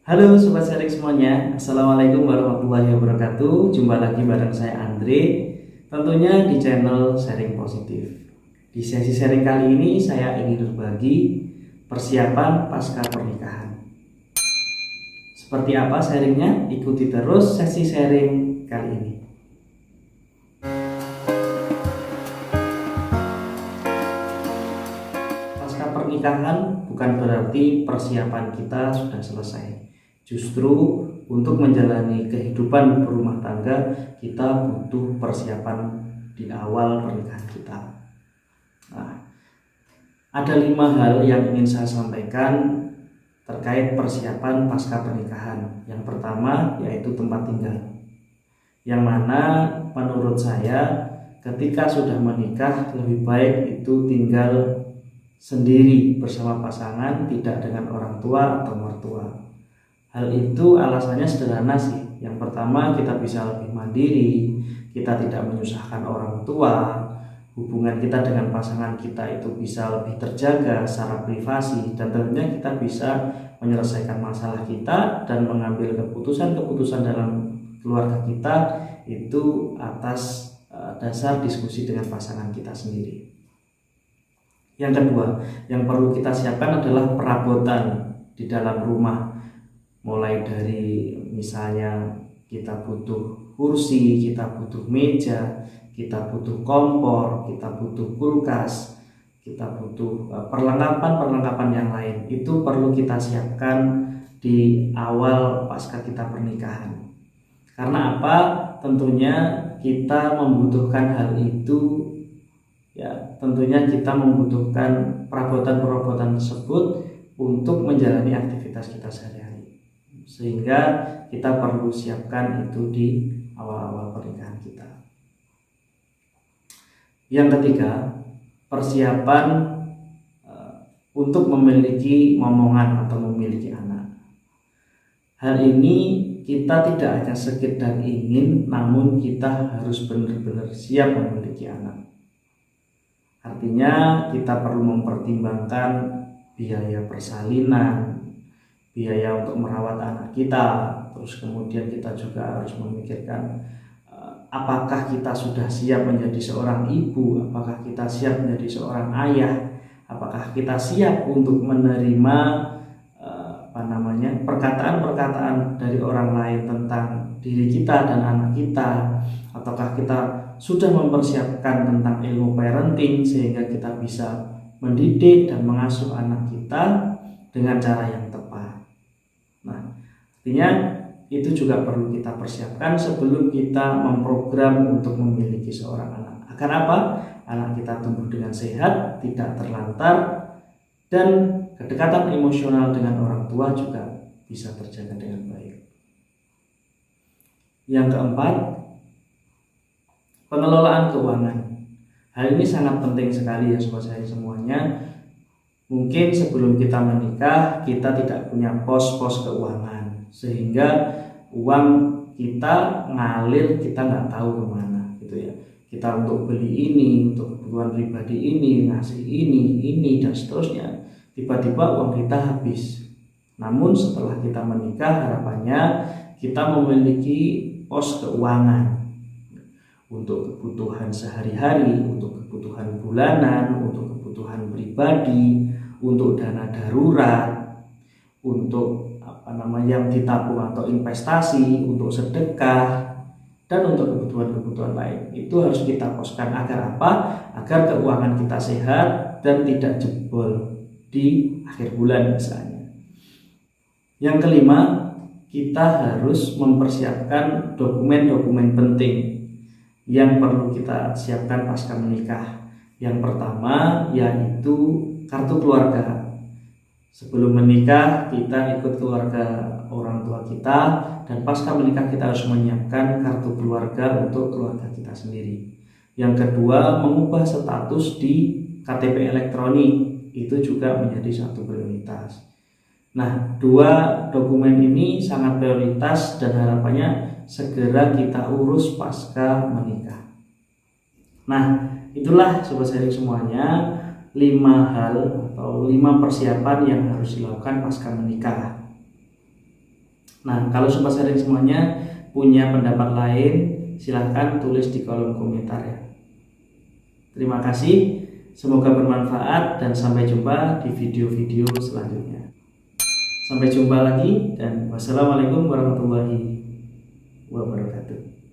Halo Sobat Sharing semuanya, Assalamualaikum warahmatullahi wabarakatuh. Jumpa lagi bareng saya Andre, tentunya di channel Sharing Positif. Di sesi sharing kali ini saya ingin berbagi persiapan pasca pernikahan. Seperti apa sharingnya? Ikuti terus sesi sharing kali ini. Pasca pernikahan bukan berarti persiapan kita sudah selesai. Justru untuk menjalani kehidupan berumah tangga kita butuh persiapan di awal pernikahan kita. Nah, ada 5 hal yang ingin saya sampaikan terkait persiapan pasca pernikahan. Yang pertama yaitu tempat tinggal, yang mana menurut saya ketika sudah menikah lebih baik itu tinggal sendiri bersama pasangan, tidak dengan orang tua atau mertua. Hal itu alasannya sederhana sih. Yang pertama, kita bisa lebih mandiri, kita tidak menyusahkan orang tua, hubungan kita dengan pasangan kita itu bisa lebih terjaga secara privasi, dan tentunya kita bisa menyelesaikan masalah kita dan mengambil keputusan-keputusan dalam keluarga kita itu atas dasar diskusi dengan pasangan kita sendiri. Yang kedua, yang perlu kita siapkan adalah perabotan di dalam rumah. Mulai dari misalnya kita butuh kursi, kita butuh meja, kita butuh kompor, kita butuh kulkas, kita butuh perlengkapan-perlengkapan yang lain. Itu perlu kita siapkan di awal pasca kita pernikahan. Karena apa? Tentunya kita membutuhkan hal itu, ya tentunya kita membutuhkan perabotan-perabotan tersebut untuk menjalani aktivitas kita sehari-hari. Sehingga kita perlu siapkan itu di awal-awal pernikahan kita. Yang ketiga, persiapan untuk memiliki momongan atau memiliki anak. Hal ini kita tidak hanya sekedar ingin, namun kita harus benar-benar siap memiliki anak. Artinya kita perlu mempertimbangkan biaya persalinan, biaya untuk merawat anak kita, terus kemudian kita juga harus memikirkan apakah kita sudah siap menjadi seorang ibu, apakah kita siap menjadi seorang ayah, apakah kita siap untuk menerima perkataan-perkataan dari orang lain tentang diri kita dan anak kita, ataukah kita sudah mempersiapkan tentang ilmu parenting sehingga kita bisa mendidik dan mengasuh anak kita dengan cara yang tepat. Nah, artinya itu juga perlu kita persiapkan sebelum kita memprogram untuk memiliki seorang anak. Agar apa? Anak kita tumbuh dengan sehat, tidak terlantar, dan kedekatan emosional dengan orang tua juga bisa terjaga dengan baik. Yang keempat, pengelolaan keuangan. Hal ini sangat penting sekali ya sobat saya semuanya. Mungkin sebelum kita menikah kita tidak punya pos-pos keuangan, sehingga uang kita ngalir kita nggak tahu kemana gitu ya. Kita untuk beli ini, untuk kebutuhan pribadi ini, ngasih ini dan seterusnya. Tiba-tiba uang kita habis. Namun setelah kita menikah harapannya kita memiliki pos keuangan untuk kebutuhan sehari-hari, untuk kebutuhan bulanan, untuk kebutuhan pribadi, untuk dana darurat, untuk yang ditabung atau investasi, untuk sedekah, dan untuk kebutuhan-kebutuhan lain. Itu harus kita poskan agar apa? Agar keuangan kita sehat dan tidak jebol di akhir bulan misalnya. Yang kelima, kita harus mempersiapkan dokumen-dokumen penting yang perlu kita siapkan pasca menikah. Yang pertama yaitu kartu keluarga. Sebelum menikah kita ikut keluarga orang tua kita, dan pasca menikah kita harus menyiapkan kartu keluarga untuk keluarga kita sendiri. Yang kedua, mengubah status di KTP elektronik, itu juga menjadi satu prioritas. Nah, 2 dokumen ini sangat prioritas dan harapannya segera kita urus pasca menikah. Nah, itulah sobat sharing semuanya 5 hal atau 5 persiapan yang harus dilakukan pasca menikah. Nah, kalau sobat sharing semuanya punya pendapat lain, silahkan tulis di kolom komentar ya. Terima kasih, semoga bermanfaat dan sampai jumpa di video-video selanjutnya. Sampai jumpa lagi dan wassalamualaikum warahmatullahi wabarakatuh.